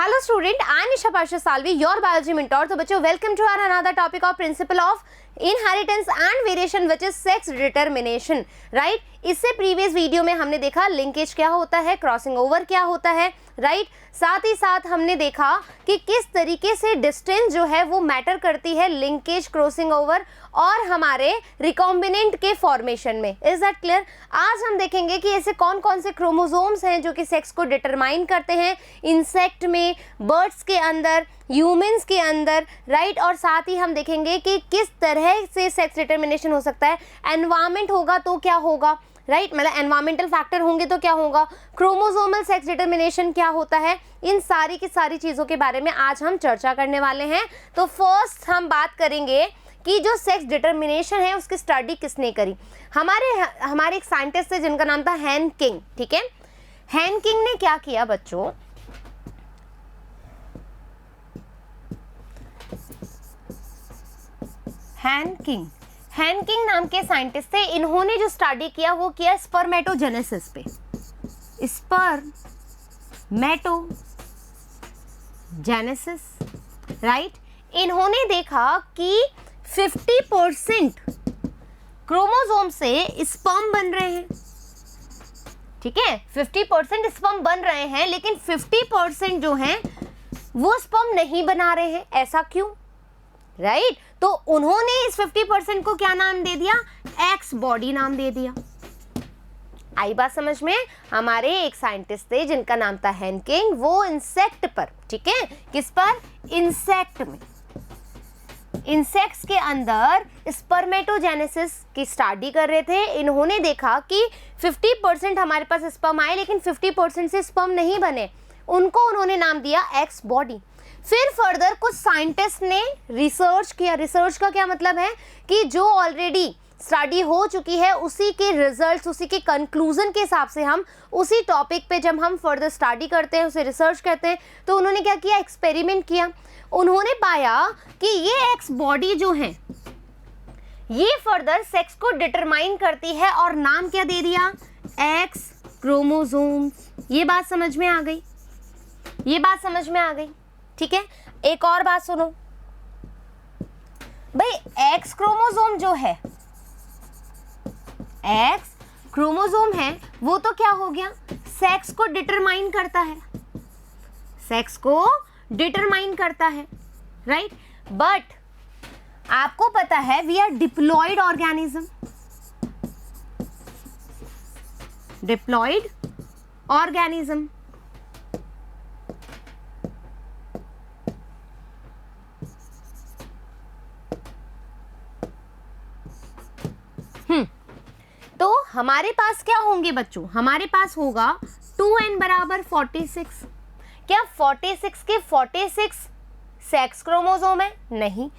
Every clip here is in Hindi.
Hello student, I am Nisha Pasha Salvi, your biology mentor. तो बच्चों welcome to our another topic of principle of inheritance and variation which is sex determination, right? इससे प्रीवियस वीडियो में हमने देखा लिंकेज क्या होता है, क्रॉसिंग ओवर क्या होता है, राइट? साथ ही साथ हमने देखा कि किस तरीके से डिस्टेंस जो है वो मैटर करती है लिंकेज, क्रॉसिंग ओवर और हमारे रिकॉम्बिनेंट के फॉर्मेशन में. Is that clear? आज हम देखेंगे कि ऐसे कौन कौन से क्रोमोसोम्स हैं जो कि सेक्स को डिटरमाइन करते हैं इंसेक्ट में, बर्ड्स के अंदर, ह्यूमंस के अंदर, राइट? और साथ ही हम देखेंगे कि किस तरह से सेक्स डिटरमिनेशन हो सकता है. एनवायरमेंट होगा तो क्या होगा, राइट? मतलब एनवायरमेंटल फैक्टर होंगे तो क्या होगा, क्रोमोसोमल सेक्स डिटरमिनेशन क्या होता है, इन सारी की सारी चीज़ों के बारे में आज हम चर्चा करने वाले हैं. तो फर्स्ट हम बात करेंगे कि जो सेक्स डिटरमिनेशन है उसकी स्टडी किसने करी. हमारे एक साइंटिस्ट थे जिनका नाम था हैन किंग. ठीक है, हैन किंग ने क्या किया बच्चों, हैन किंग नाम के साइंटिस्ट थे. इन्होंने जो स्टडी किया वो किया स्पर्मेटोजेनेसिस पे. Spermatogenesis, right? इन्होंने देखा कि 50% क्रोमोसोम से स्पर्म बन रहे हैं. ठीक है, 50% स्पर्म बन रहे हैं लेकिन 50% जो हैं वो स्पर्म नहीं बना रहे हैं. ऐसा क्यों, राइट? तो उन्होंने इस 50% को क्या नाम दे दिया, एक्स बॉडी नाम दे दिया. आई बात समझ में? हमारे एक साइंटिस्ट थे जिनका नाम था हैन किंग, वो इंसेक्ट पर, ठीक है, किस पर, इंसेक्ट में, इंसेक्ट्स के अंदर स्पर्मेटोजेनेसिस की स्टडी कर रहे थे. इन्होंने देखा कि 50% हमारे पास स्पर्म आए लेकिन 50% से स्पर्म नहीं बने. उनको उन्होंने नाम दिया एक्स बॉडी. फिर फर्दर कुछ साइंटिस्ट ने रिसर्च किया. रिसर्च का क्या मतलब है कि जो ऑलरेडी स्टडी हो चुकी है उसी के रिजल्ट्स, उसी के कंक्लूजन के हिसाब से हम उसी टॉपिक पे जब हम फर्दर स्टडी करते हैं उसे रिसर्च करते हैं. तो उन्होंने क्या किया, एक्सपेरिमेंट किया. उन्होंने पाया कि ये एक्स बॉडी जो है ये फर्दर सेक्स को डिटरमाइन करती है और नाम क्या दे दिया, एक्स क्रोमोसोम्स. ये बात समझ में आ गई, ये बात समझ में आ गई. ठीक है, एक और बात सुनो भाई, एक्स क्रोमोसोम जो है, एक्स क्रोमोसोम है वो तो क्या हो गया, सेक्स को डिटरमाइन करता है, सेक्स को डिटरमाइन करता है, राइट? बट आपको पता है we are diploid organism, diploid organism. तो हमारे पास क्या होंगे बच्चों, हमारे पास होगा 2n बराबर 46. क्या 46 के 46 सेक्स क्रोमोसोम है? नहीं,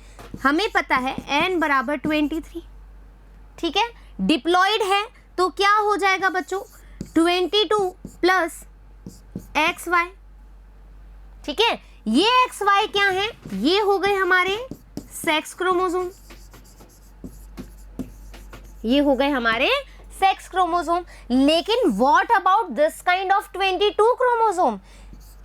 हमें पता है n बराबर 23. ठीक है, डिप्लॉयड है तो क्या हो जाएगा बच्चों, 22 प्लस XY. ठीक है, ये XY क्या है, ये हो गए हमारे सेक्स क्रोमोसोम, ये हो गए हमारे सेक्स क्रोमोसोम. लेकिन what about this kind of 22 chromosome,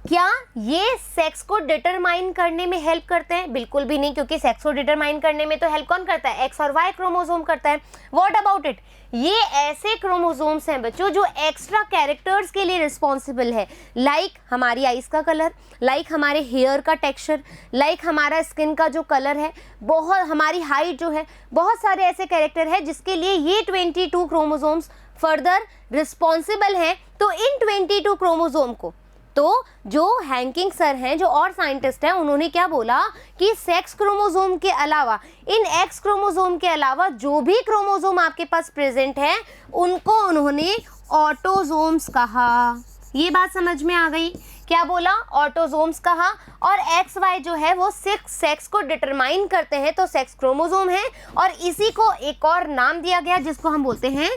क्या ये सेक्स को डिटरमाइन करने में हेल्प करते हैं? बिल्कुल भी नहीं, क्योंकि सेक्स को डिटरमाइन करने में तो हेल्प कौन करता है, एक्स और वाई क्रोमोसोम करता है. व्हाट अबाउट इट, ये ऐसे क्रोमोसोम्स हैं बच्चों जो एक्स्ट्रा कैरेक्टर्स के लिए रिस्पॉन्सिबल है. लाइक हमारी आइज का कलर, लाइक हमारे हेयर का टेक्सचर, लाइक हमारा स्किन का जो कलर है, बहुत हमारी हाइट जो है, बहुत सारे ऐसे कैरेक्टर है जिसके लिए ये 22 क्रोमोसोम्स फर्दर रिस्पॉन्सिबल हैं. तो इन 22 क्रोमोसोम को, तो जो हैन किंग सर हैं, जो और साइंटिस्ट हैं, उन्होंने क्या बोला कि सेक्स क्रोमोसोम के अलावा, इन एक्स क्रोमोसोम के अलावा जो भी क्रोमोसोम आपके पास प्रेजेंट है उनको उन्होंने ऑटोसोम्स कहा. ये बात समझ में आ गई? क्या बोला, ऑटोसोम्स कहा. और एक्स वाई जो है वो सेक्स को डिटरमाइन करते हैं तो सेक्स क्रोमोसोम है, और इसी को एक और नाम दिया गया जिसको हम बोलते हैं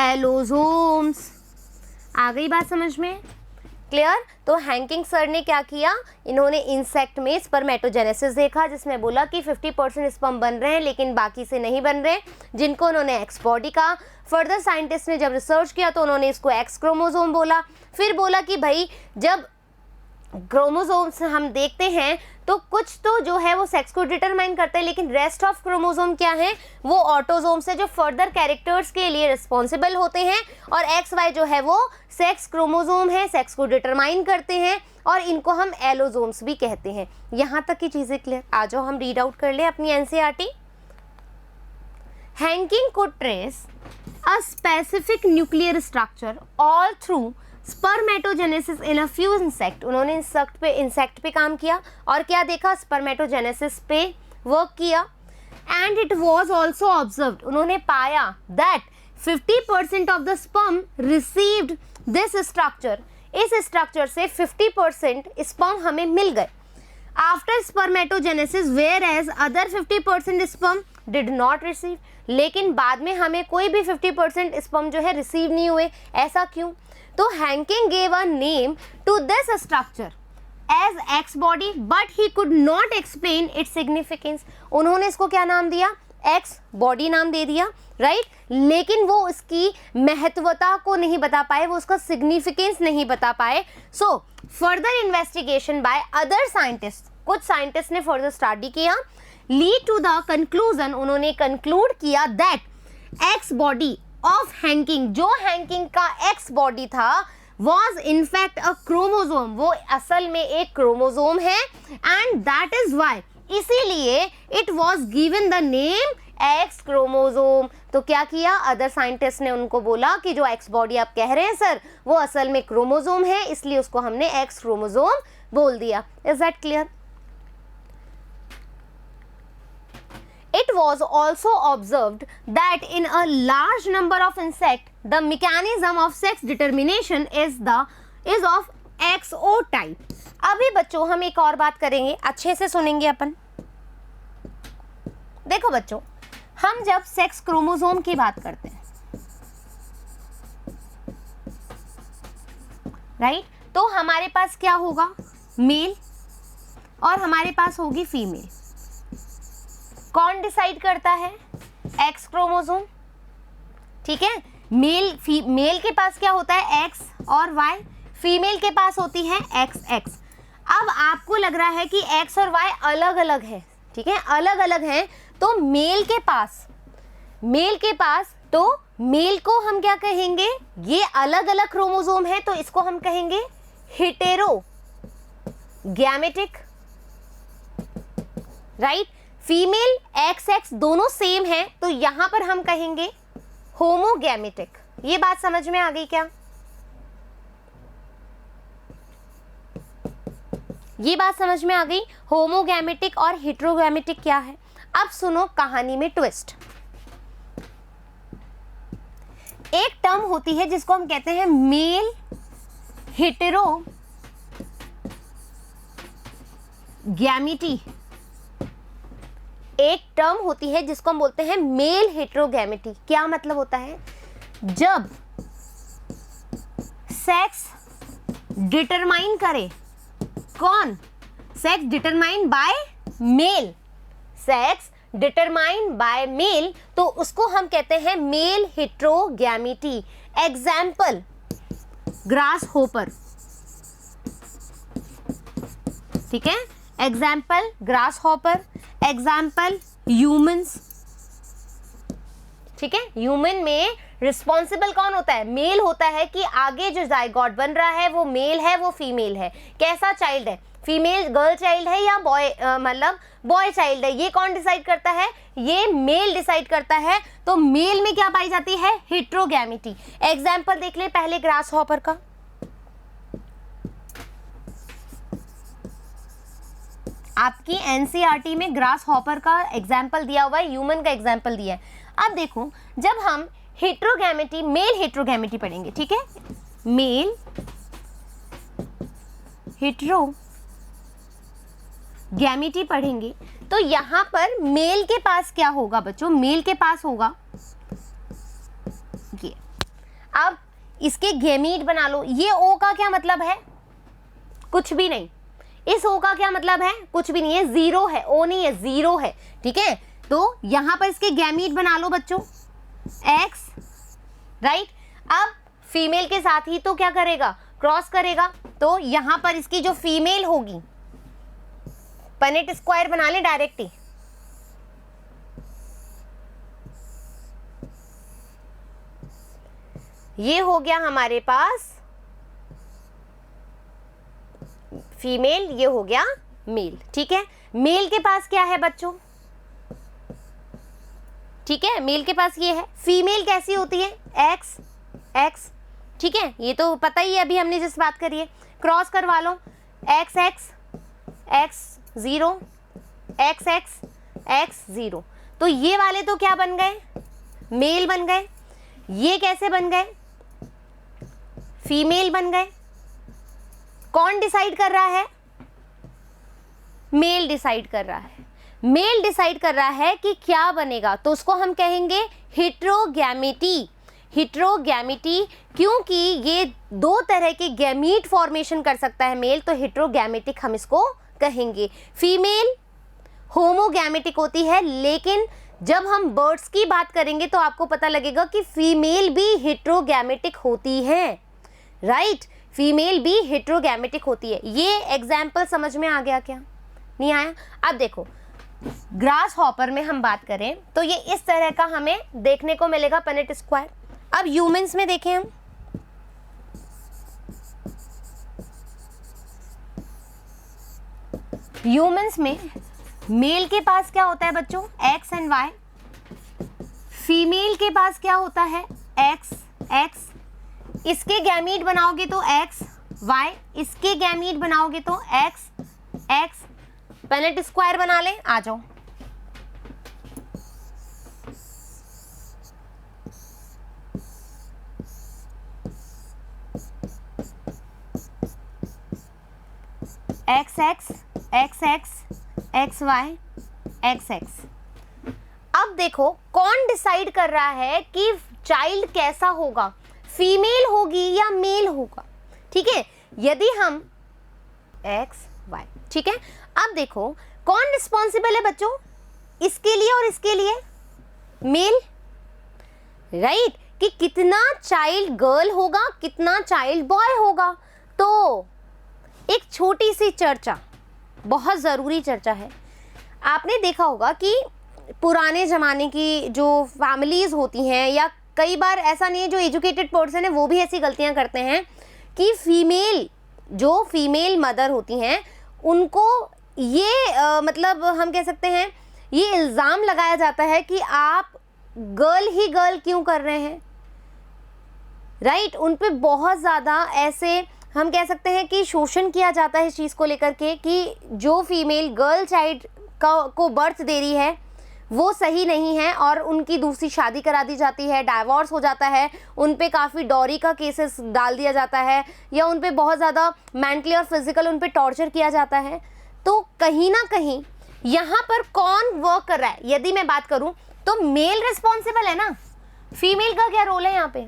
एलोसोम्स. आ गई बात समझ में? क्लियर? तो हैन किंग सर ने क्या किया, इन्होंने इंसेक्ट में स्पर्मेटोजेनेसिस देखा जिसमें बोला कि 50% स्पर्म बन रहे हैं लेकिन बाकी से नहीं बन रहे, जिनको उन्होंने एक्स बॉडी कहा. फर्दर साइंटिस्ट ने जब रिसर्च किया तो उन्होंने इसको एक्स क्रोमोसोम बोला. फिर बोला कि भाई जब क्रोमोसोम्स हम देखते हैं तो कुछ तो जो है वो सेक्स को डिटरमाइन करते हैं, लेकिन रेस्ट ऑफ क्रोमोसोम क्या है, वो ऑटोसोम्स है जो फर्दर कैरेक्टर्स के लिए रिस्पॉन्सिबल होते हैं, और एक्स वाई जो है वो सेक्स क्रोमोसोम है, सेक्स को डिटरमाइन करते हैं, और इनको हम एलोसोम्स भी कहते हैं। यहाँ तक की चीज़ें क्लियर। आ जाओ हम रीड आउट कर लें अपनी NCERT. Henking could trace a specific nuclear structure all through spermatogenesis in a few insect। उन्होंने इंसेक्ट पे काम किया और क्या देखा, स्पर्मेटोजेनेसिस पे वर्क किया। And it was also observed, उन्होंने पाया that 50% of the sperm received this structure, इस स्ट्रक्चर से 50% स्पर्म हमें मिल गए after spermatogenesis, whereas other 50% sperm did not receive. लेकिन बाद में हमें कोई भी 50% स्पर्म जो है रिसीव नहीं हुए। ऐसा क्यों? तो Henking gave a name to this structure as X body, but he could not explain its significance. उन्होंने इसको क्या नाम दिया, एक्स बॉडी नाम दे दिया, राइट, लेकिन वो इसकी महत्वता को नहीं बता पाए, वो उसका सिग्निफिकेंस नहीं बता पाए। So further investigation by other scientist, कुछ साइंटिस्ट ने फर्दर स्टडी किया, लीड टू द कंक्लूजन, उन्होंने कंक्लूड किया that x body of Henking, जो हैंकिंग का एक्स बॉडी था, वॉज इनफैक्ट अ क्रोमोसोम, वो असल में एक क्रोमोसोम है, एंड दैट इज वाई, इसीलिए it was given the name x chromosome. तो क्या किया, अदर साइंटिस्ट ने उनको बोला कि जो एक्स बॉडी आप कह रहे हैं सर, वो असल में क्रोमोसोम है, इसलिए उसको हमने एक्स क्रोमोसोम बोल दिया। Is that clear? It was also observed that in a large number of insects, the mechanism of sex determination is of XO type। अभी बच्चों हम एक और बात करेंगे, अच्छे से सुनेंगे अपन। देखो बच्चों, हम जब सेक्स क्रोमोसोम की बात करते हैं, राइट, तो हमारे पास क्या होगा, मेल, और हमारे पास होगी फीमेल। कौन डिसाइड करता है, एक्स क्रोमोसोम, ठीक है। मेल के पास क्या होता है, एक्स और वाई, फीमेल के पास होती है एक्स एक्स। अब आपको लग रहा है कि एक्स और वाई अलग अलग है, ठीक है, अलग अलग हैं, तो मेल के पास तो मेल को हम क्या कहेंगे, ये अलग अलग क्रोमोसोम है, तो इसको हम कहेंगे hetero gametic, right. Female x x दोनों सेम है, तो यहां पर हम कहेंगे होमोगैमेटिक। ये बात समझ में आ गई क्या? ये बात समझ में आ गई, होमोगैमेटिक और हेटेरोगैमेटिक क्या है। अब सुनो कहानी में ट्विस्ट। एक टर्म होती है जिसको हम कहते हैं मेल हेटेरो गैमेटी, एक टर्म होती है जिसको हम बोलते हैं मेल हेटेरोगैमेटी। क्या मतलब होता है, जब सेक्स डिटरमाइन करे, कौन, sex determine by male, sex determine by male, तो उसको हम कहते हैं male heterogamety. Example, grasshopper, ठीक है, example grasshopper, example humans, ठीक है। ह्यूमन में रिस्पॉन्सिबल कौन होता है, मेल होता है कि आगे जो जाइगोट बन रहा है वो मेल है, वो फीमेल है। कैसा चाइल्ड है, फीमेल गर्ल चाइल्ड है या बॉय मतलब बॉय चाइल्ड है, ये कौन डिसाइड करता है, ये मेल डिसाइड करता है। तो मेल में क्या पाई जाती है, हेटेरोगैमेटी। एग्जाम्पल देख ले पहले ग्रास हॉपर का, आपकी एनसीईआरटी में ग्रास हॉपर का एग्जाम्पल दिया हुआ है, ह्यूमन का एग्जाम्पल दिया है। अब देखो, जब हम हेटेरोगैमेटी, मेल हेटेरोगैमेटी पढ़ेंगे, ठीक है, मेल हेटेरोगैमेटी पढ़ेंगे, तो यहां पर मेल के पास क्या होगा बच्चों, मेल के पास होगा ये। अब इसके गैमीट बना लो, ये ओ का क्या मतलब है, कुछ भी नहीं। इस ओ का क्या मतलब है, कुछ भी नहीं है, जीरो है, ओ नहीं है, जीरो है, ठीक है। तो यहां पर इसके गैमीट बना लो बच्चों, एक्स, राइट। अब फीमेल के साथ ही तो क्या करेगा, क्रॉस करेगा तो यहां पर इसकी जो फीमेल होगी, पनेट स्क्वायर बना ले डायरेक्ट ही, ये हो गया हमारे पास फीमेल, ये हो गया मेल। ठीक है, मेल के पास क्या है बच्चों? ठीक है, मेल के पास ये है। फीमेल कैसी होती है? X x. ठीक है, ये तो पता ही है, अभी हमने जिस बात करी है। क्रॉस करवा लो, X X X 0 X X X 0। तो ये वाले तो क्या बन गए? मेल बन गए। ये कैसे बन गए? फीमेल बन गए। कौन डिसाइड कर रहा है? मेल डिसाइड कर रहा है। मेल डिसाइड कर रहा है कि क्या बनेगा, तो उसको हम कहेंगे हेट्रोगैमेटी। हेट्रोगैमेटी, क्योंकि ये 2 तरह के गैमीट फॉर्मेशन कर सकता है मेल, तो हेट्रोगैमेटिक हम इसको कहेंगे। फीमेल होमोगैमेटिक होती है, लेकिन जब हम बर्ड्स की बात करेंगे तो आपको पता लगेगा कि फीमेल भी हेट्रोगैमेटिक होती है। राइट, फीमेल भी हेट्रोगैमेटिक होती है। ये एग्जाम्पल समझ में आ गया क्या? नहीं आया? अब देखो, ग्रास हॉपर में हम बात करें तो ये इस तरह का हमें देखने को मिलेगा पनेट स्क्वायर। अब ह्यूमंस में देखें हम, ह्यूमंस में मेल के पास क्या होता है बच्चों? X and Y. फीमेल के पास क्या होता है? X x. इसके गैमीट बनाओगे तो एक्स वाई, इसके गैमीट बनाओगे तो एक्स एक्स। पनेट स्क्वायर बना ले, आ जाओ। X X X X X Y X X. अब देखो कौन डिसाइड कर रहा है कि चाइल्ड कैसा होगा, फीमेल होगी या मेल होगा। ठीक है, यदि हम एक्स वाई, ठीक है। अब देखो कौन रिस्पॉन्सिबल है बच्चों, इसके लिए और इसके लिए? मेल। राइट, कि कितना चाइल्ड गर्ल होगा, कितना चाइल्ड बॉय होगा। तो एक छोटी सी चर्चा, बहुत ज़रूरी चर्चा है। आपने देखा होगा कि पुराने ज़माने की जो फैमिलीज़ होती हैं, या कई बार ऐसा नहीं है, जो एजुकेटेड पर्सन है वो भी ऐसी गलतियां करते हैं कि फीमेल, जो फीमेल मदर होती हैं, उनको ये मतलब हम कह सकते हैं ये इल्ज़ाम लगाया जाता है कि आप गर्ल ही गर्ल क्यों कर रहे हैं। राइट, उन पे बहुत ज़्यादा ऐसे हम कह सकते हैं कि शोषण किया जाता है इस चीज़ को लेकर के, कि जो फीमेल गर्ल चाइल्ड को बर्थ दे रही है वो सही नहीं है, और उनकी दूसरी शादी करा दी जाती है, डाइवोर्स हो जाता है, उन पे काफ़ी डॉरी का केसेस डाल दिया जाता है, या उन पे बहुत ज़्यादा मेंटली और फिजिकल उन पे टॉर्चर किया जाता है। तो कहीं ना कहीं यहाँ पर कौन वर्क कर रहा है? यदि मैं बात करूँ तो मेल रिस्पॉन्सिबल है ना, फीमेल का क्या रोल है यहाँ पे?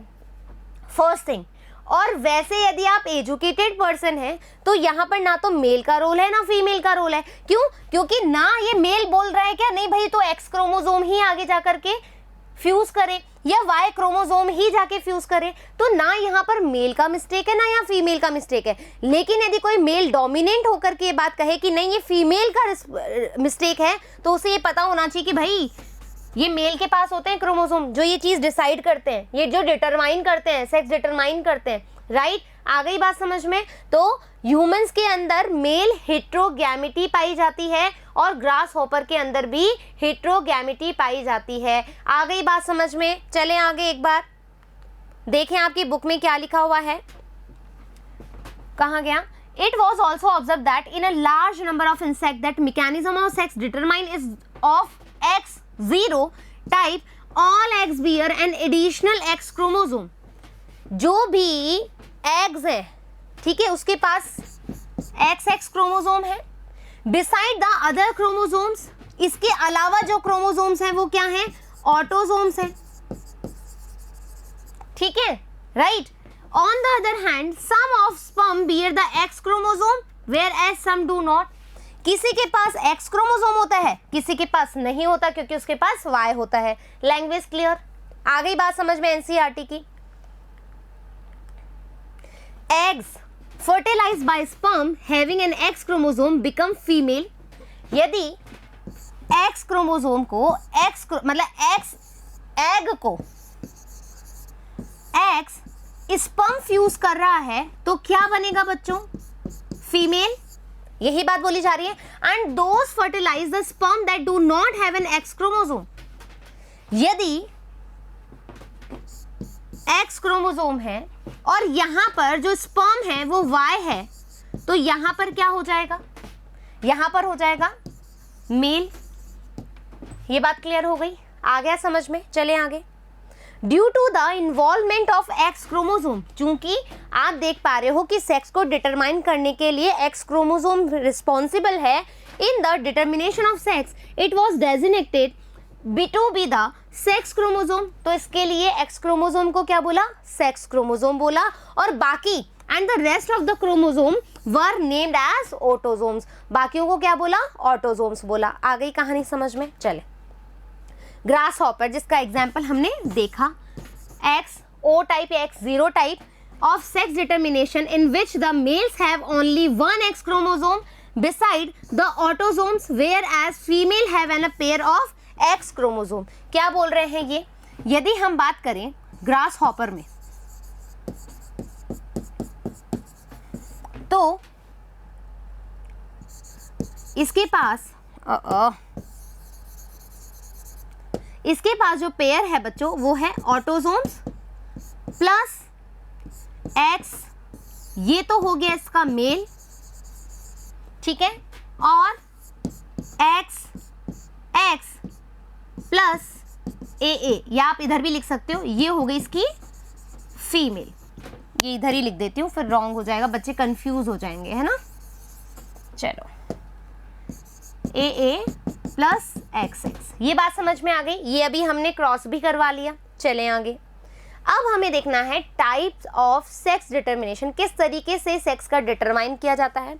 First thing. और वैसे यदि आप एजुकेटेड पर्सन हैं तो यहाँ पर ना तो मेल का रोल है ना फीमेल का रोल है। क्यों? क्योंकि ना ये मेल बोल रहा है क्या नहीं भाई तो एक्स क्रोमोसोम ही आगे जा करके फ्यूज करे, या वाई क्रोमोसोम ही जाके फ्यूज करे, तो ना यहाँ पर मेल का मिस्टेक है ना यहाँ फीमेल का मिस्टेक है। लेकिन यदि कोई मेल डोमिनेंट होकर के ये बात कहे कि नहीं ये फीमेल का मिस्टेक है, तो उसे ये पता होना चाहिए कि भाई ये मेल के पास होते हैं क्रोमोसोम जो ये चीज़ डिसाइड करते हैं, ये जो डिटरमाइन करते हैं, सेक्स डिटरमाइन करते हैं। राइट, आ गई बात समझ में? तो ह्यूमंस के अंदर मेल हेट्रोगैमेटी पाई जाती है और ग्रास हॉपर के अंदर भी हेट्रोगैमेटी पाई जाती है। आ गई बात समझ में? चलें आगे एक बार देखें आपकी बुक में क्या लिखा हुआ है। कहाँ गया? It was also observed that in a large number of insects that mechanism of sex determined is of X0 type, all eggs bear an additional X chromosome। जो भी eggs है, ठीक है, उसके पास XX क्रोमोसोम है। Beside the other chromosomes, इसके अलावा जो क्रोमोसोम्स हैं वो क्या हैं? ऑटोसोम्स हैं। ठीक है, right. On the other hand, some of sperm bear the X chromosome, whereas some do not। किसी के पास X क्रोमोसोम होता है, किसी के पास नहीं होता क्योंकि उसके पास Y होता है। Language clear? आ गई बात समझ में NCERT की? eggs fertilized by sperm having an X chromosome become female. यदि X क्रोमोसोम को X एग को X स्पर्म फ्यूज कर रहा है तो क्या बनेगा बच्चों? फीमेल. यही बात बोली जा रही है. And those fertilize the sperm that do not have an X chromosome. यदि एक्स क्रोमोसोम है और यहां पर जो स्पर्म है वो वाई है तो यहां पर क्या हो जाएगा? यहां पर हो जाएगा मेल. ये बात क्लियर हो गई? आ गया समझ में? चले आगे. Due to the involvement of X chromosome, चूंकि आप देख पा रहे हो कि सेक्स को डिटरमाइन करने के लिए एक्स क्रोमोसोम रिस्पॉन्सिबल है in the determination of sex, it was designated to be the sex chromosome. तो इसके लिए एक्स क्रोमोसोम को क्या बोला? सेक्स क्रोमोसोम बोला. और बाकी and the rest of the chromosome were named as autosomes. बाकियों को क्या बोला? ऑटोसोम्स बोला. आ गई कहानी समझ में? चले. ग्रास हॉपर जिसका एग्जाम्पल हमने देखा, X O type X zero type of sex determination in which the males have only one X chromosome beside the autosomes whereas female have an a pair of X chromosome. क्या बोल रहे हैं ये? यदि हम बात करें ग्रास हॉपर में तो इसके पास जो पेयर है बच्चों वो है ऑटोसोम्स प्लस एक्स. ये तो हो गया इसका मेल, ठीक है, और एक्स प्लस ए, या आप इधर भी लिख सकते हो, ये हो गई इसकी फीमेल. ये इधर ही लिख देती हूँ, फिर रॉन्ग हो जाएगा, बच्चे कंफ्यूज हो जाएंगे, है ना. चलो, ए प्लस एक्स. ये बात समझ में आ गई. ये अभी हमने क्रॉस भी करवा लिया. चले आगे. अब हमें देखना है टाइप्स ऑफ सेक्स डिटर्मिनेशन, किस तरीके से सेक्स का डिटरमाइन किया जाता है.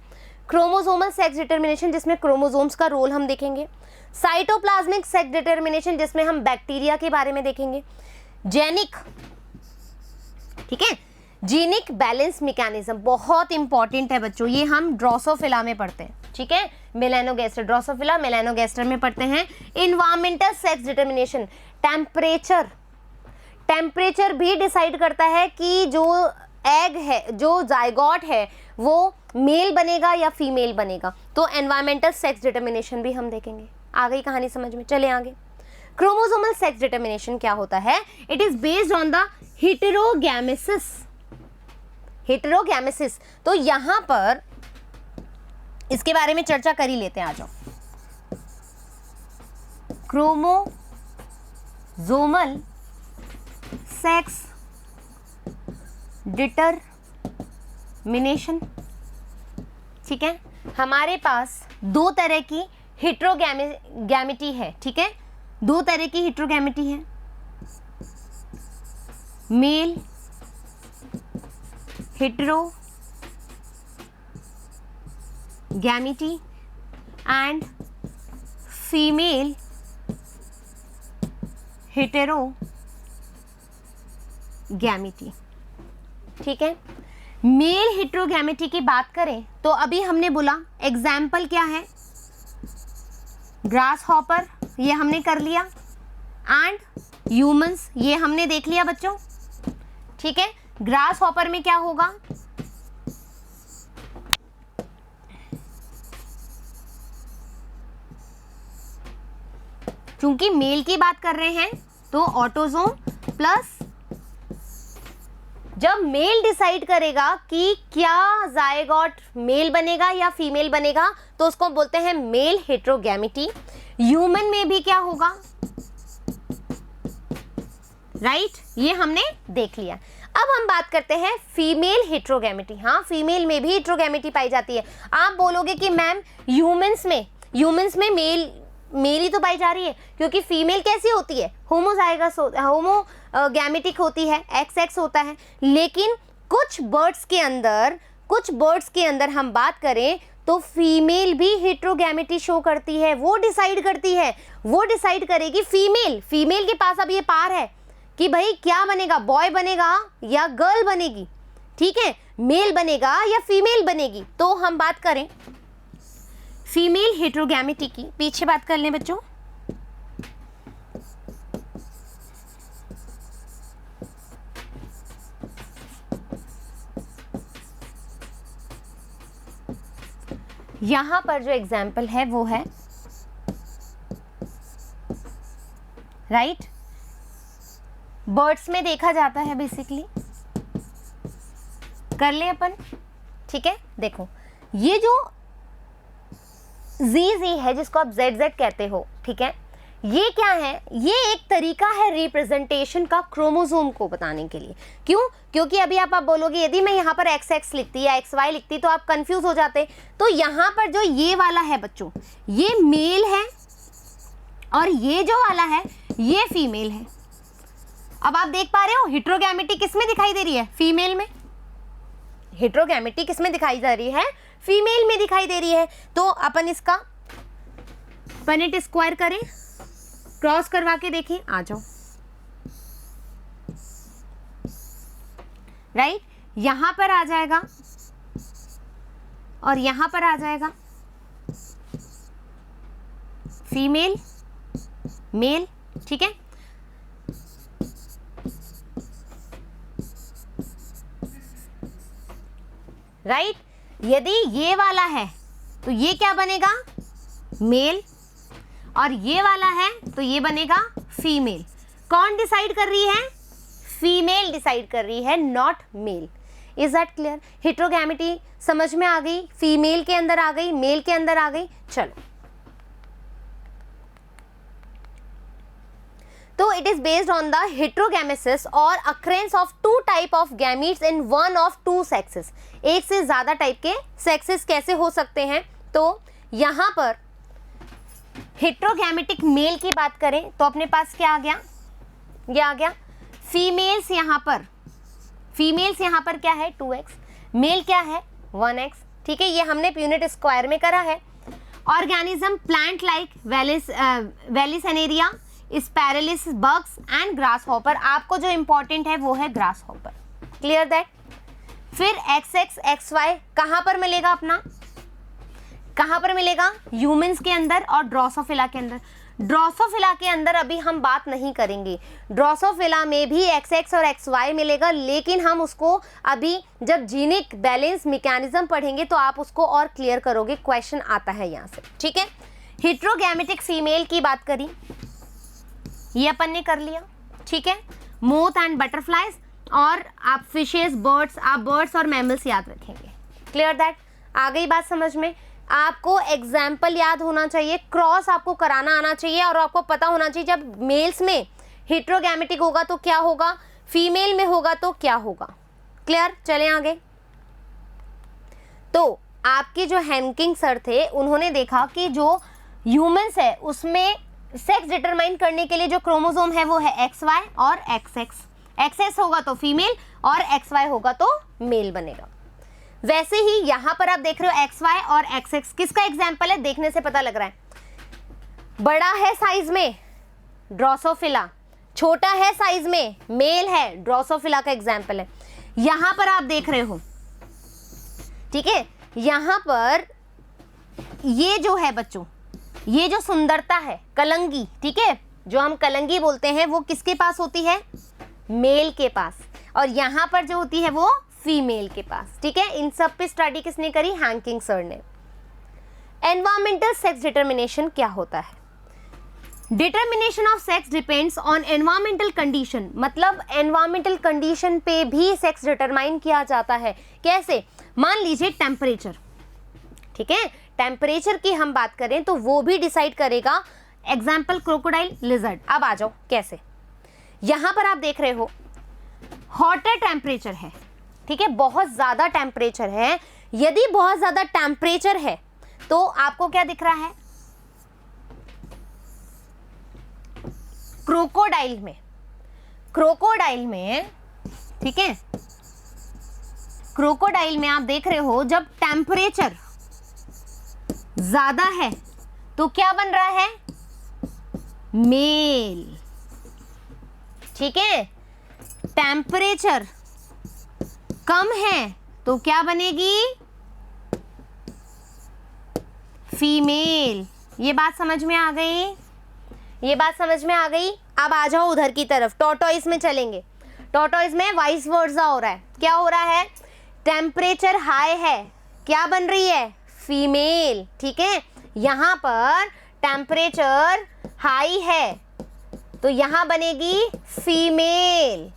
क्रोमोसोमल सेक्स डिटर्मिनेशन जिसमें क्रोमोसोम्स का रोल हम देखेंगे. साइटोप्लाज्मिक सेक्स डिटर्मिनेशन जिसमें हम बैक्टीरिया के बारे में देखेंगे. जेनिक, ठीक है, जीनिक बैलेंस मैकेनिज्म बहुत इंपॉर्टेंट है बच्चों. ये हम ड्रोसोफिला में पढ़ते हैं, ठीक है, मेलानोगैस्टर, ड्रोसोफिला मेलानोगैस्टर में पढ़ते हैं. इन्वायरमेंटल सेक्स डिटर्मिनेशन, टेम्परेचर भी डिसाइड करता है कि जो एग है, जो जाइगोट है, वो मेल बनेगा या फीमेल बनेगा. तो एनवायरमेंटल सेक्स डिटर्मिनेशन भी हम देखेंगे. आ गई कहानी समझ में? चले आगे. क्रोमोसोमल सेक्स डिटर्मिनेशन क्या होता है? It is based on the heterogamesis. तो यहां पर इसके बारे में चर्चा कर ही लेते हैं. आ जाओ. क्रोमोसोमल सेक्स डिटरमिनेशन, ठीक है, हमारे पास दो तरह की हेटेरोगैमेटी है, ठीक है, दो तरह की हेटेरोगैमेटी है. Mail heterogamety and female heterogamety, ठीक है. मेल हेटेरोगैमेटी की बात करें तो अभी हमने बोला एग्जाम्पल क्या है? ग्रास हॉपर, ये हमने कर लिया, एंड ह्यूमंस, ये हमने देख लिया बच्चों, ठीक है. ग्रास हॉपर में क्या होगा? चूंकि मेल की बात कर रहे हैं तो ऑटोसोम प्लस, जब मेल डिसाइड करेगा कि क्या जायगोट मेल बनेगा या फीमेल बनेगा तो उसको बोलते हैं मेल हेटेरोगैमेटी. ह्यूमन में भी क्या होगा? राइट, ये हमने देख लिया. अब हम बात करते हैं फीमेल हेटेरोगैमेटी. हाँ, फीमेल में भी हेटेरोगैमेटी पाई जाती है. आप बोलोगे कि मैम ह्यूमंस में मेल ही तो पाई जा रही है, क्योंकि फीमेल कैसी होती है? होमोगैमेटिक होती है, XX होता है. लेकिन कुछ बर्ड्स के अंदर हम बात करें तो फीमेल भी हेटेरोगैमेटी शो करती है. वो डिसाइड करेगी फीमेल के पास अब ये पार है कि भाई क्या बनेगा, बॉय बनेगा या गर्ल बनेगी, ठीक है. मेल बनेगा या फीमेल बनेगी? तो हम बात करें फीमेल हेटेरोगैमेटी की, पीछे बात कर लें बच्चों। यहां पर जो एग्जाम्पल है वो है राइट, बर्ड्स में देखा जाता है बेसिकली। कर ले अपन, ठीक है। देखो ये जो जी है जिसको आप जेड कहते हो, ठीक है, ये क्या है? ये एक तरीका है रिप्रेजेंटेशन का क्रोमोसोम को बताने के लिए। क्यों? क्योंकि अभी आप बोलोगे यदि मैं यहाँ पर XX लिखती या XY लिखती तो आप कंफ्यूज हो जाते। तो यहाँ पर जो ये वाला है बच्चों, ये मेल है और ये जो वाला है ये फीमेल है। अब आप देख पा रहे हो हेटेरोगैमेटी किस में दिखाई दे रही है? फीमेल में। हेटेरोगैमेटी किस में दिखाई जा रही है? फीमेल में दिखाई दे रही है। तो अपन इसका पनेट स्क्वायर करें, क्रॉस करवा के देखें, आ जाओ। राइट, यहां पर आ जाएगा और यहां पर आ जाएगा फीमेल मेल, ठीक है। राइट, यदि ये वाला है तो ये क्या बनेगा? मेल, और ये वाला है तो ये बनेगा फीमेल। कौन डिसाइड कर रही है? फीमेल डिसाइड कर रही है, not male. Is that clear? Heterogamety समझ में आ गई, फीमेल के अंदर आ गई, मेल के अंदर आ गई। चलो, तो it is based on the heterogamesis और occurrence of two type of gametes in one of two sexes. एक से ज्यादा टाइप के सेक्सेस कैसे हो सकते हैं? तो यहां पर हेटेरोगैमेटिक मेल की बात करें तो अपने पास क्या आ गया? ये आ गया फीमेल्स। यहां पर क्या है? 2x, मेल क्या है? 1x, ठीक है। ये हमने यूनिट स्क्वायर में करा है। Organism plant like vallisneria, spiralis, bugs and grass hopper जो इंपॉर्टेंट है वो है ग्रास हॉपर। Clear that? फिर XX XY कहां पर मिलेगा अपना? कहां पर मिलेगा? ह्यूमंस के अंदर और ड्रोसोफिला के अंदर। ड्रोसोफिला के अंदर अभी हम बात नहीं करेंगे। ड्रोसोफिला में भी XX और XY मिलेगा, लेकिन हम उसको अभी जब जीनिक बैलेंस मैकेनिज्म पढ़ेंगे तो आप उसको और क्लियर करोगे, क्वेश्चन आता है यहाँ से, ठीक है। हेटेरोगैमेटिक फीमेल की बात करी, ये अपन ने कर लिया, ठीक है। मोथ एंड बटरफ्लाइज, और आप फिशेस, बर्ड्स, आप बर्ड्स और मैमल्स याद रखेंगे। Clear that? आ गई बात समझ में? आपको एग्जाम्पल याद होना चाहिए, क्रॉस आपको कराना आना चाहिए, और आपको पता होना चाहिए जब मेल्स में हेटेरोगैमेटिक होगा तो क्या होगा, फीमेल में होगा तो क्या होगा। क्लियर? चलें आगे। तो आपके जो हैंकिंग सर थे उन्होंने देखा कि जो ह्यूमंस है उसमें सेक्स डिटरमाइन करने के लिए जो क्रोमोसोम है वो है XY और XX। XX होगा तो फीमेल और XY होगा तो मेल बनेगा। वैसे ही यहां पर आप देख रहे हो XY और XX किसका एग्जाम्पल है? देखने से पता लग रहा है। बड़ा है साइज में ड्रोसोफिला, छोटा है साइज में मेल है, ड्रोसोफिला का एग्जाम्पल है। यहां पर आप देख रहे हो, ठीक है, यहां पर ये जो है बच्चों, ये जो सुंदरता है कलंगी, ठीक है, जो हम कलंगी बोलते हैं वो किसके पास होती है? मेल के पास। और यहां पर जो होती है वो फीमेल के पास, ठीक है। इन सब पे स्टडी किसने करी? हैंकिंग सर ने। एनवायरमेंटल सेक्स डिटर्मिनेशन क्या होता है? Determination of sex depends on environmental condition. मतलब एनवायरमेंटल कंडीशन पे भी सेक्स डिटरमाइन किया जाता है। कैसे? मान लीजिए टेम्परेचर, ठीक है, टेम्परेचर की हम बात करें तो वो भी डिसाइड करेगा। Example crocodile, lizard. अब आ जाओ कैसे। यहां पर आप देख रहे हो हॉटर टेम्परेचर है, ठीक है, बहुत ज्यादा टेम्परेचर है। यदि बहुत ज्यादा टेम्परेचर है तो आपको क्या दिख रहा है? क्रोकोडाइल में, ठीक है, क्रोकोडाइल में आप देख रहे हो जब टेम्परेचर ज्यादा है तो क्या बन रहा है? मेल, ठीक है। टेम्परेचर कम है तो क्या बनेगी? फीमेल। ये बात समझ में आ गई? ये बात समझ में आ गई? अब आ जाओ उधर की तरफ, टॉर्टोइस में चलेंगे। टॉर्टोइस में वाइस वर्सा हो रहा है। क्या हो रहा है? टेम्परेचर हाई है, क्या बन रही है? फीमेल। ठीक है, यहाँ पर टेम्परेचर हाई है तो यहाँ बनेगी फीमेल,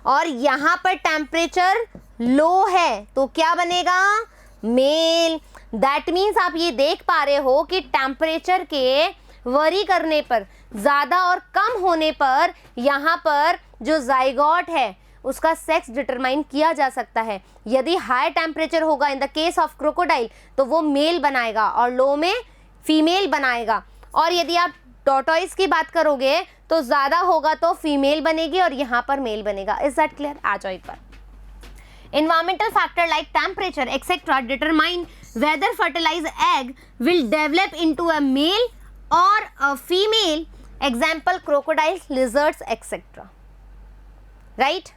और यहाँ पर टेम्परेचर लो है तो क्या बनेगा? मेल। दैट मीन्स आप ये देख पा रहे हो कि टेम्परेचर के वरी करने पर, ज़्यादा और कम होने पर यहाँ पर जो जाइगोट है उसका सेक्स डिटरमाइन किया जा सकता है। यदि हाई टेम्परेचर होगा in the case of crocodile तो वो मेल बनाएगा और लो में फीमेल बनाएगा, और यदि आप टॉर्टोइस की बात करोगे तो ज़्यादा होगा तो फीमेल बनेगी और यहाँ पर मेल बनेगा। Is that clear? आ जाओ एक बार। Environmental factor like temperature etc. determine whether fertilized egg will develop into a male or a female. Example crocodiles, lizards etc. Right?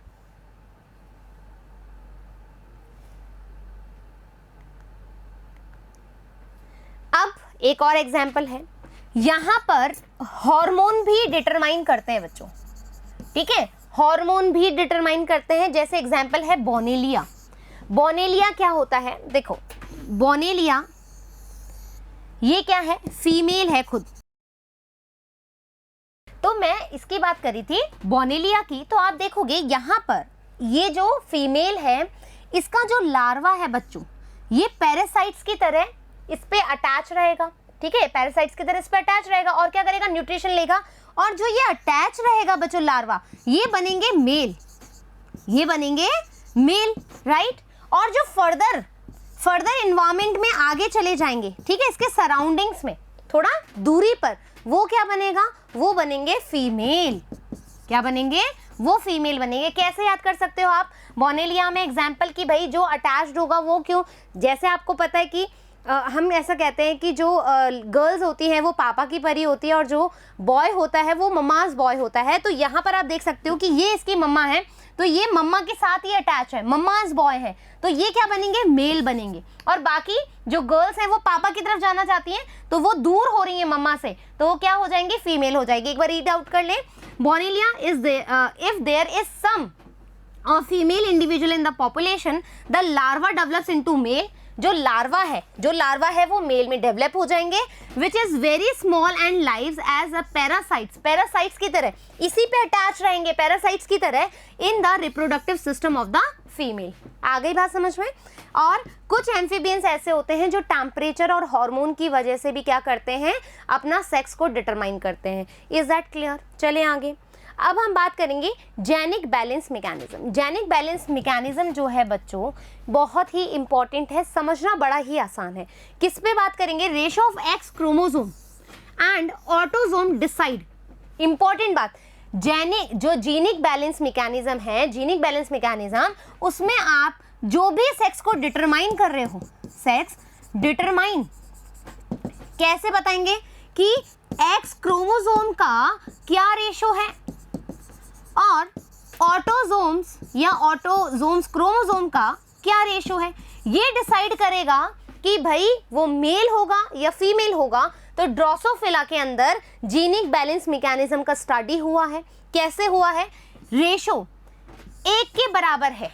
अब एक और एग्जाम्पल है, यहाँ पर हार्मोन भी डिटरमाइन करते हैं बच्चों। ठीक है, हार्मोन भी डिटरमाइन करते हैं। जैसे एग्जाम्पल है बोनेलिया। बोनेलिया क्या होता है? देखो, बोनेलिया ये क्या है? फीमेल है खुद। तो मैं इसकी बात करी थी बोनेलिया की, तो आप देखोगे यहाँ पर ये जो फीमेल है इसका जो लार्वा है बच्चों, ये पैरासाइट्स की तरह इस पे अटैच रहेगा। ठीक है, पैरासाइट्स की तरह इस पे अटैच रहेगा और क्या करेगा? न्यूट्रिशन लेगा, और जो ये अटैच रहेगा बच्चों लार्वा, ये बनेंगे मेल, ये बनेंगे मेल, राइट। और जो फर्दर एनवायरनमेंट में आगे चले जाएंगे, ठीक है, इसके सराउंडिंग्स में थोड़ा दूरी पर, वो क्या बनेगा? वो बनेंगे फीमेल। क्या बनेंगे? वो फीमेल बनेंगे। कैसे याद कर सकते हो आप? बोनेलिया में एग्जाम्पल की भाई जो अटैच्ड होगा वो क्यों? जैसे आपको पता है कि हम ऐसा कहते हैं कि जो गर्ल्स होती हैं वो पापा की परी होती है और जो बॉय होता है वो मम्माज बॉय होता है। तो यहाँ पर आप देख सकते हो कि ये इसकी मम्मा है, तो ये मम्मा के साथ ही अटैच है, मम्माज बॉय है, तो ये क्या बनेंगे? मेल बनेंगे। और बाकी जो गर्ल्स हैं वो पापा की तरफ जाना चाहती हैं तो वो दूर हो रही हैं मम्मा से, तो वो क्या हो जाएंगी? फीमेल हो जाएगी। एक बार रीड आउट कर ले। Bonellia is if there is some of female individual in the population the larva develops into male. जो लार्वा है वो मेल में डेवलप हो जाएंगे, which is very small and lives as a parasites की तरह इसी पे अटैच रहेंगे, पैरासाइट्स की तरह in the reproductive system of the female. आ गई बात समझ में? और कुछ एम्फीबियंस ऐसे होते हैं जो टेम्परेचर और हार्मोन की वजह से भी क्या करते हैं? अपना सेक्स को डिटरमाइन करते हैं। Is that clear? चले आगे। अब हम बात करेंगे genic balance mechanism. Genic balance mechanism जो है बच्चों बहुत ही इंपॉर्टेंट है, समझना बड़ा ही आसान है। किस पे बात करेंगे? Ratio of X chromosome and autosome decide. Important बात, जो जीनिक बैलेंस मैकेनिज्म है, जीनिक बैलेंस मैकेनिज्म, उसमें आप जो भी सेक्स को डिटरमाइन कर रहे हो, सेक्स डिटरमाइन कैसे बताएंगे कि एक्स क्रोमोसोम का क्या रेशो है और ऑटोसोम्स या ऑटोसोम्स क्रोमोसोम का क्या रेशो है, ये डिसाइड करेगा कि भाई वो मेल होगा या फीमेल होगा। तो ड्रोसोफिला के अंदर जीनिक बैलेंस मैकेनिज्म का स्टडी हुआ है। कैसे हुआ है? रेशो 1 के बराबर है।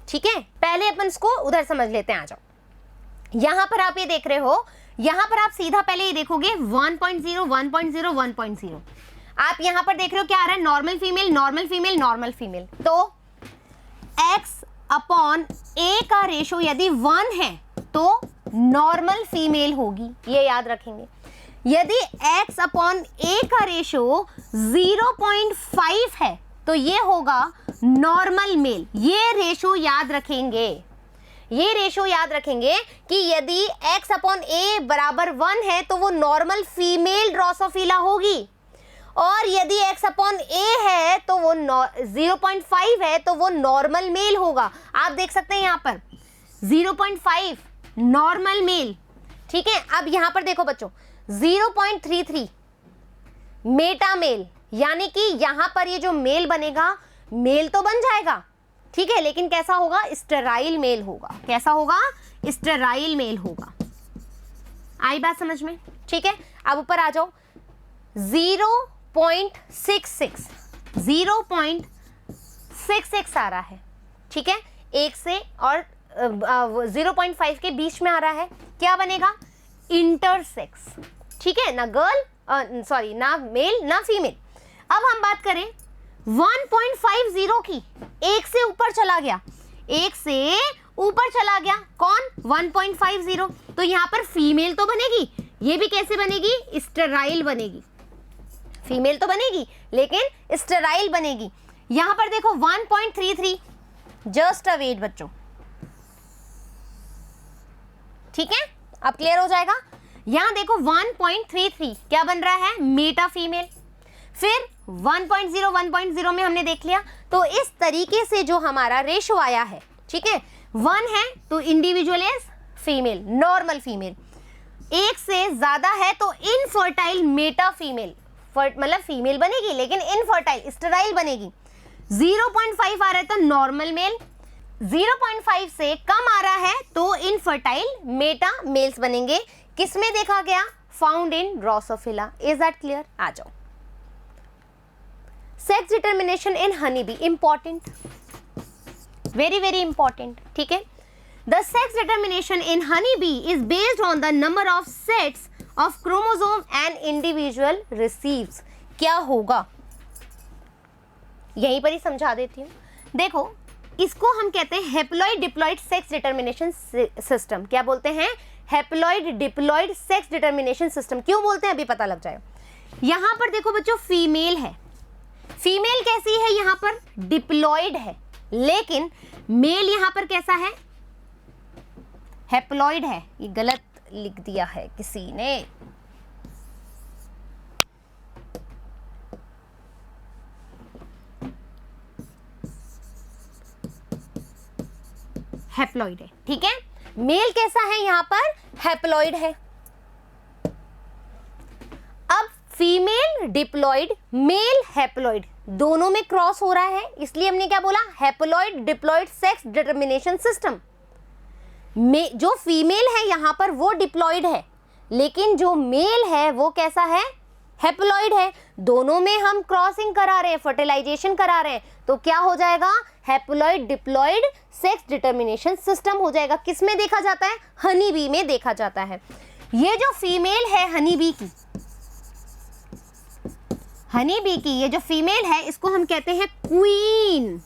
ठीक है, पहले अपन इसको उधर समझ लेते हैं। आ जाओ। यहां पर आप ये देख रहे हो, यहां पर आप सीधा पहले ये देखोगे 1.0 1.0 1.0। आप यहां पर देख रहे हो क्या आ रहा है? Normal female normal female normal female. तो x/a का रेशो यदि 1 है तो नॉर्मल फीमेल होगी, ये याद रखेंगे। यदि x/a का रेशो 0.5 है तो ये होगा नॉर्मल मेल। ये रेशो याद रखेंगे, ये रेशो याद रखेंगे कि यदि x/a बराबर 1 है तो वो नॉर्मल फीमेल ड्रोसोफिला होगी, और यदि x/a है तो वो 0.5 है तो वो नॉर्मल मेल होगा। आप देख सकते हैं यहाँ पर 0.5 नॉर्मल मेल। ठीक है, अब यहाँ पर देखो बच्चों 0.33 मेटा मेल, यानी कि यहाँ पर ये जो मेल बनेगा, मेल तो बन जाएगा ठीक है, लेकिन कैसा होगा, स्टेराइल मेल होगा। कैसा होगा, स्टेराइल मेल होगा। आई बात समझ में? ठीक है, अब ऊपर आ जाओ। 0.66 0.66 आ रहा है, ठीक है, 1 से और 0.5 के बीच में आ रहा है, क्या बनेगा, इंटरसेक्स। ठीक है ना, गर्ल सॉरी ना मेल ना फीमेल। अब हम बात करें 1.50 की, 1 से ऊपर चला गया, 1 से ऊपर चला गया, कौन, 1.50, तो यहाँ पर फीमेल तो बनेगी, ये भी कैसे बनेगी, स्टेराइल बनेगी। फीमेल तो बनेगी लेकिन स्टेराइल बनेगी। यहां पर देखो 1.33, जस्ट अ वेट बच्चों, ठीक है, अब क्लियर हो जाएगा। यहां देखो 1.33 क्या बन रहा है, मेटा फीमेल। फिर 1.0 1.0 में हमने देख लिया, तो इस तरीके से जो हमारा रेशो आया है, ठीक है, 1 है तो individual is female, normal female. 1 से ज्यादा है तो इनफर्टाइल मेटा फीमेल, मतलब फीमेल बनेगी लेकिन इनफर्टाइल स्टेराइल बनेगी। 0.5 आ रहा है तो नॉर्मल मेल, 0.5 से कम आ रहा है तो इनफर्टाइल मेटा मेल्स बनेंगे। किसमें देखा गया, found in drosophila. Is that clear? आ जाओ। Sex determination in honey bee, important, very very important, ठीक है। The sex determination in honeybee is based on the number of sets of chromosome an individual receives. क्या होगा, यहीं पर ही समझा देती हूँ। देखो, इसको हम कहते हैं haploid diploid sex determination system. क्या बोलते हैं, haploid diploid sex determination system. क्यों बोलते हैं, अभी पता लग जाएगा। यहाँ पर देखो बच्चों, फीमेल है, फीमेल कैसी है, यहाँ पर डिप्लॉइड है, लेकिन मेल यहाँ पर कैसा है, हेप्लॉइड है। ये गलत लिख दिया है किसी ने, हेप्लॉइड है, ठीक है। मेल कैसा है, यहां पर हेप्लॉइड है। अब फीमेल डिप्लॉइड, मेल हेप्लॉइड, दोनों में क्रॉस हो रहा है, इसलिए हमने क्या बोला, haploid diploid sex determination system. में जो फीमेल है यहां पर वो डिप्लॉइड है, लेकिन जो मेल है वो कैसा है, हेप्लॉइड है। दोनों में हम क्रॉसिंग करा रहे हैं, फर्टिलाइजेशन करा रहे हैं, तो क्या हो जाएगा, haploid diploid sex determination system हो जाएगा। किस में देखा जाता है, हनी बी में देखा जाता है। ये जो फीमेल है हनी बी की, हनी बी की ये जो फीमेल है, इसको हम कहते हैं क्वीन,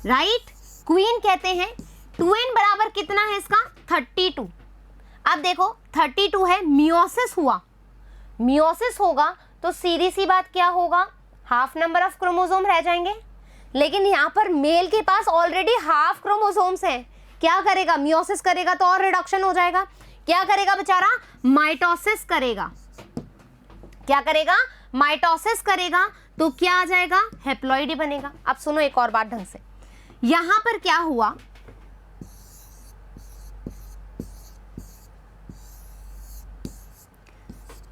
राइट, क्वीन कहते हैं। 2n बराबर कितना है इसका, 32। अब देखो 32 है, मियोसिस हुआ, मियोसिस होगा तो सीधी सी बात क्या होगा, हाफ नंबर ऑफ क्रोमोसोम रह जाएंगे, लेकिन यहाँ पर मेल के पास ऑलरेडी हाफ क्रोमोसोम्स हैं। क्या करेगा, मियोसिस करेगा तो और रिडक्शन हो जाएगा। क्या करेगा बेचारा, माइटोसिस करेगा। क्या करेगा, माइटोसिस करेगा, तो क्या आ जाएगा, हेप्लॉइड ही बनेगा। अब सुनो एक और बात ढंग से, यहां पर क्या हुआ,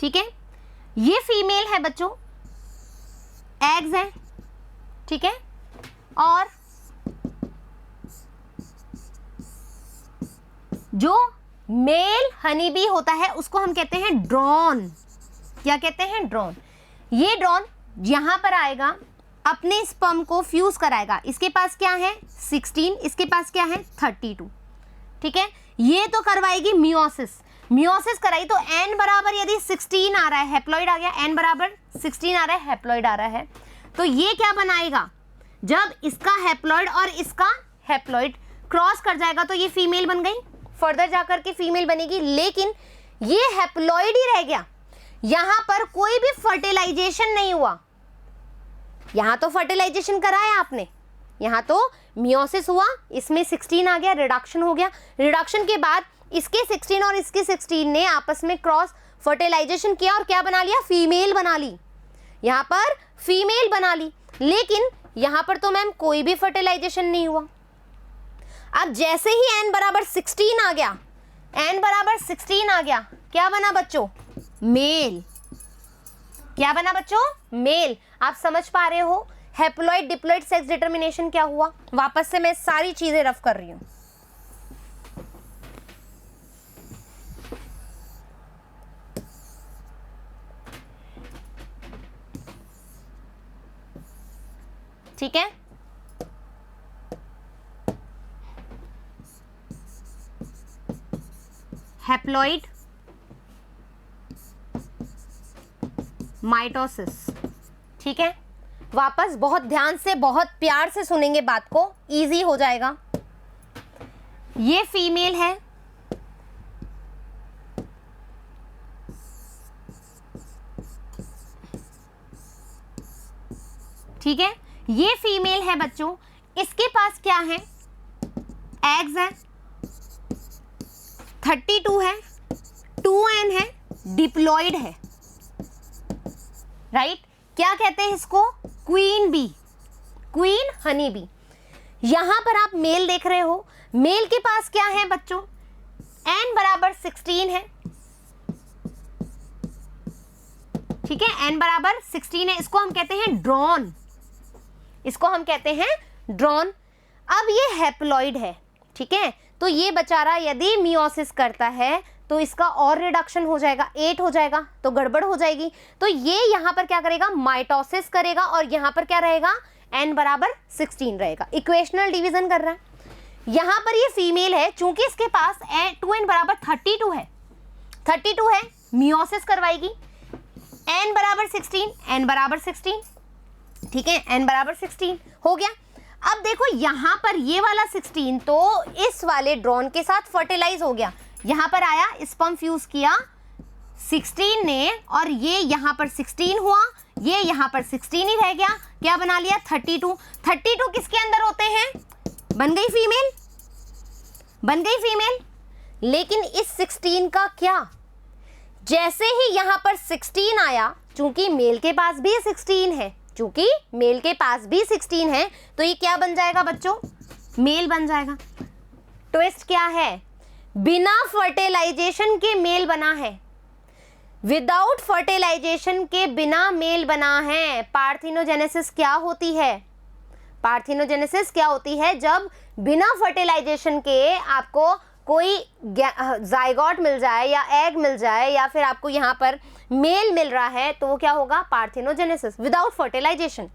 ठीक है, ये फीमेल है बच्चों, एग्स हैं, ठीक है, और जो मेल हनी बी होता है उसको हम कहते हैं ड्रोन। क्या कहते हैं, ड्रोन। ये ड्रोन यहां पर आएगा, अपने स्पर्म को फ्यूज कराएगा। इसके पास क्या है, 16, इसके पास क्या है, 32, ठीक है। ये तो करवाएगी मियोसिस, मियोसिस कराई तो n बराबर यदि 16 आ रहा है, हेप्लॉइड आ गया, n बराबर 16 आ रहा है, हेप्लॉइड आ रहा है, तो ये क्या बनाएगा, जब इसका हेप्लॉइड और इसका हेप्लॉइड क्रॉस कर जाएगा तो ये फीमेल बन गई, फर्दर जाकर के फीमेल बनेगी, लेकिन ये हेप्लॉइड ही रह गया। यहां पर कोई भी फर्टिलाइजेशन नहीं हुआ। यहां तो फर्टिलाइजेशन कराया आपने, यहां तो मियोसिस हुआ, इसमें 16 आ गया, रिडक्शन हो गया। रिडक्शन के बाद इसके 16 और इसके 16 ने आपस में क्रॉस फर्टिलाइजेशन किया और क्या बना लिया, फीमेल बना ली। यहां पर फीमेल बना ली, लेकिन यहां पर तो मैम कोई भी फर्टिलाइजेशन नहीं हुआ। अब जैसे ही n बराबर 16 आ गया, n बराबर 16 आ गया, क्या बना बच्चों, मेल। क्या बना बच्चों, मेल। आप समझ पा रहे हो, हैप्लॉइड डिप्लॉइड सेक्स डिटर्मिनेशन क्या हुआ? वापस से मैं सारी चीजें रफ कर रही हूं। ठीक है, हैप्लॉइड माइटोसिस। ठीक है, वापस बहुत ध्यान से बहुत प्यार से सुनेंगे बात को, इजी हो जाएगा। ये फीमेल है, ठीक है, ये फीमेल है बच्चों, इसके पास क्या है? एग्स है, 32 है, 2n है, डिप्लॉइड है, राइट। क्या कहते हैं इसको? Queen bee, queen honey bee. यहां पर आप मेल देख रहे हो, मेल के पास क्या है बच्चों? n बराबर 16 है, ठीक है, n बराबर 16 है। इसको हम कहते हैं ड्रॉन, इसको हम कहते हैं ड्रॉन। अब ये हैप्लॉइड है, ठीक है, तो ये बेचारा यदि मियोसिस करता है तो इसका और रिडक्शन हो जाएगा, 8 हो जाएगा, तो गड़बड़ हो जाएगी। तो ये यहां पर क्या करेगा? माइटोसिस करेगा, और यहां पर क्या रहेगा? n बराबर 16 रहेगा। इक्वेशनल डिवीजन कर रहा है। यहां पर ये फीमेल है, चूंकि इसके पास 2n बराबर 32 है, 32 है, मियोसिस करवाएगी, n बराबर 16, n बराबर 16, ठीक है, n बराबर 16 हो गया। अब देखो यहां पर ये वाला 16 तो इस वाले ड्रोन के साथ फर्टिलाइज हो गया, यहां पर आया, स्पर्म फ्यूज किया 16 ने, और ये यहां पर 16 हुआ, ये यहां पर 16 ही रह गया, क्या बना लिया? 32। 32 किसके अंदर होते हैं? बन गई फीमेल, बन गई फीमेल। लेकिन इस 16 का क्या? जैसे ही यहां पर 16 आया, चूंकि मेल के पास भी 16 है, चूंकि मेल के पास भी 16 है, तो ये क्या बन जाएगा बच्चों? मेल बन जाएगा। ट्विस्ट क्या है? बिना फर्टिलाइजेशन के मेल बना है, विदाउट फर्टिलाइजेशन के बिना मेल बना है। पार्थिनोजेनेसिस क्या होती है? पार्थिनोजेनेसिस क्या होती है? जब बिना फर्टिलाइजेशन के आपको कोई जाइगोट मिल जाए या एग मिल जाए या फिर आपको यहाँ पर मेल मिल रहा है, तो वो क्या होगा? Parthenogenesis, without fertilization.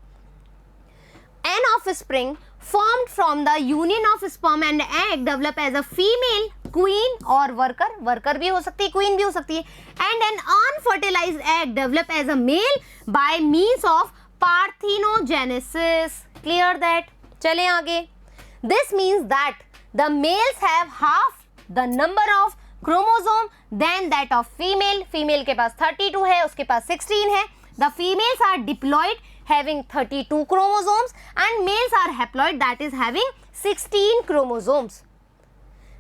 An offspring formed from the union of sperm and egg develop as a female queen or worker, worker भी हो सकती है, queen भी हो सकती है, and an unfertilized egg develop as a male by means of parthenogenesis. Clear that? चलें आगे। This means that the males have half the number of chromosome than that of female. Female के पास 32 है, उसके पास 16 है. The females are diploid having 32 chromosomes and males are haploid that is having 16 chromosomes.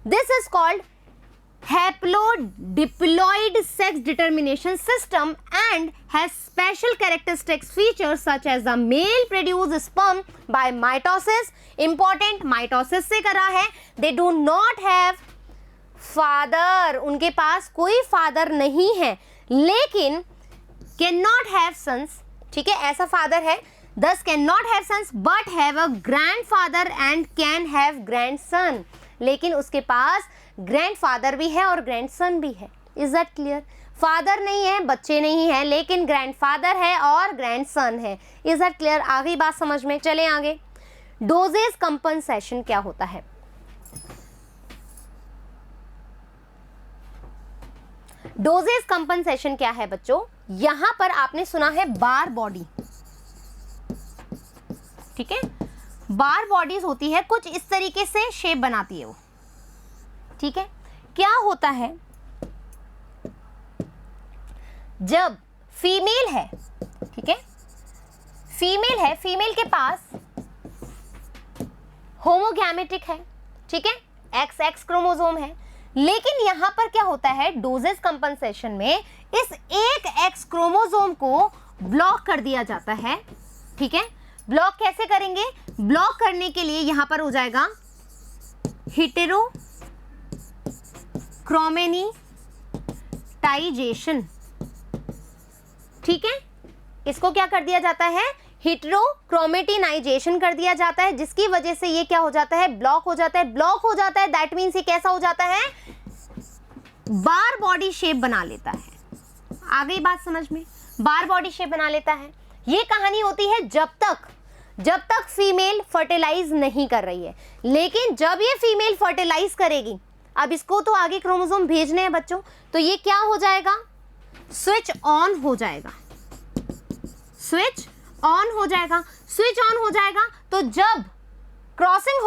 This is called haplodiploid sex determination system and has special characteristics features such as the male produce sperm by mitosis. Important, mitosis से करा है. They do not have father, उनके पास कोई father नहीं है, लेकिन cannot have sons, ठीक है, ऐसा फादर है, thus cannot have sons but have a grandfather and can have grandson. लेकिन उसके पास ग्रैंडफादर भी है और ग्रैंडसन भी है. Is that clear? फादर नहीं है, बच्चे नहीं है, लेकिन ग्रैंडफादर है और ग्रैंडसन है. Is that clear? आ गई बात समझ में? चलें आगे. डोजेज कंपनसेशन क्या होता है? डोजेज कंपनसेशन क्या है बच्चों? यहां पर आपने सुना है बार बॉडी, ठीक है, बार बॉडीज होती है, कुछ इस तरीके से शेप बनाती है वो, ठीक है. क्या होता है जब फीमेल है, ठीक है, फीमेल है, फीमेल के पास होमोगैमेटिक है, ठीक है, XX क्रोमोसोम है, लेकिन यहां पर क्या होता है डोजेज कंपनसेशन में, इस एक X क्रोमोसोम को ब्लॉक कर दिया जाता है, ठीक है. ब्लॉक कैसे करेंगे? ब्लॉक करने के लिए यहां पर हो जाएगा हिटेरो क्रोमेनीटाइजेशन, ठीक है. इसको क्या कर दिया जाता है? हेटेरोक्रोमेटिनाइजेशन कर दिया जाता है, जिसकी वजह से ये क्या हो जाता है, ब्लॉक हो जाता है। ब्लॉक हो जाता है दैट मीन्स ये कैसा हो जाता है, बार बॉडी शेप बना लेता है। आ गई बात समझ में, बार बॉडी शेप बना लेता है। ये कहानी होती है जब तक फीमेल फर्टिलाइज नहीं कर रही है। लेकिन जब ये फीमेल फर्टिलाइज करेगी, अब इसको तो आगे क्रोमोसोम भेजने हैं बच्चों, तो ये क्या हो जाएगा, स्विच ऑन हो जाएगा। स्विच ऑन हो जाएगा, स्विच ऑन हो जाएगा। तो जब क्रॉसिंग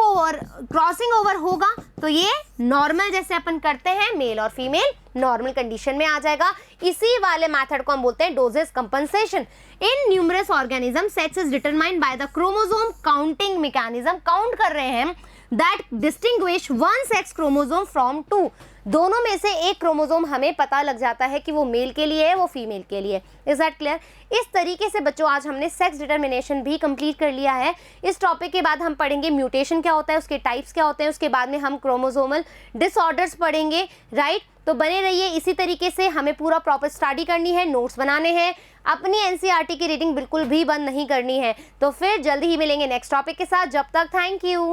ओवर होगा तो ये नॉर्मल जैसे अपन करते हैं मेल और फीमेल नॉर्मल कंडीशन में आ जाएगा। इसी वाले मेथड को हम बोलते हैं dosage compensation. In numerous organism sex is determined by the chromosome counting mechanism. Count कर रहे हैं that distinguish one sex chromosome from two. दोनों में से एक क्रोमोसोम हमें पता लग जाता है कि वो मेल के लिए है, वो फीमेल के लिए। Is that clear? इस तरीके से बच्चों आज हमने सेक्स डिटर्मिनेशन भी कंप्लीट कर लिया है। इस टॉपिक के बाद हम पढ़ेंगे म्यूटेशन क्या होता है, उसके टाइप्स क्या होते हैं, उसके बाद में हम क्रोमोसोमल डिसऑर्डर्स पढ़ेंगे, राइट? तो बने रहिए इसी तरीके से। हमें पूरा प्रॉपर स्टडी करनी है, नोट्स बनाने हैं, अपनी एनसीईआरटी की रीडिंग बिल्कुल भी बंद नहीं करनी है। तो फिर जल्दी ही मिलेंगे नेक्स्ट टॉपिक के साथ। जब तक थैंक यू।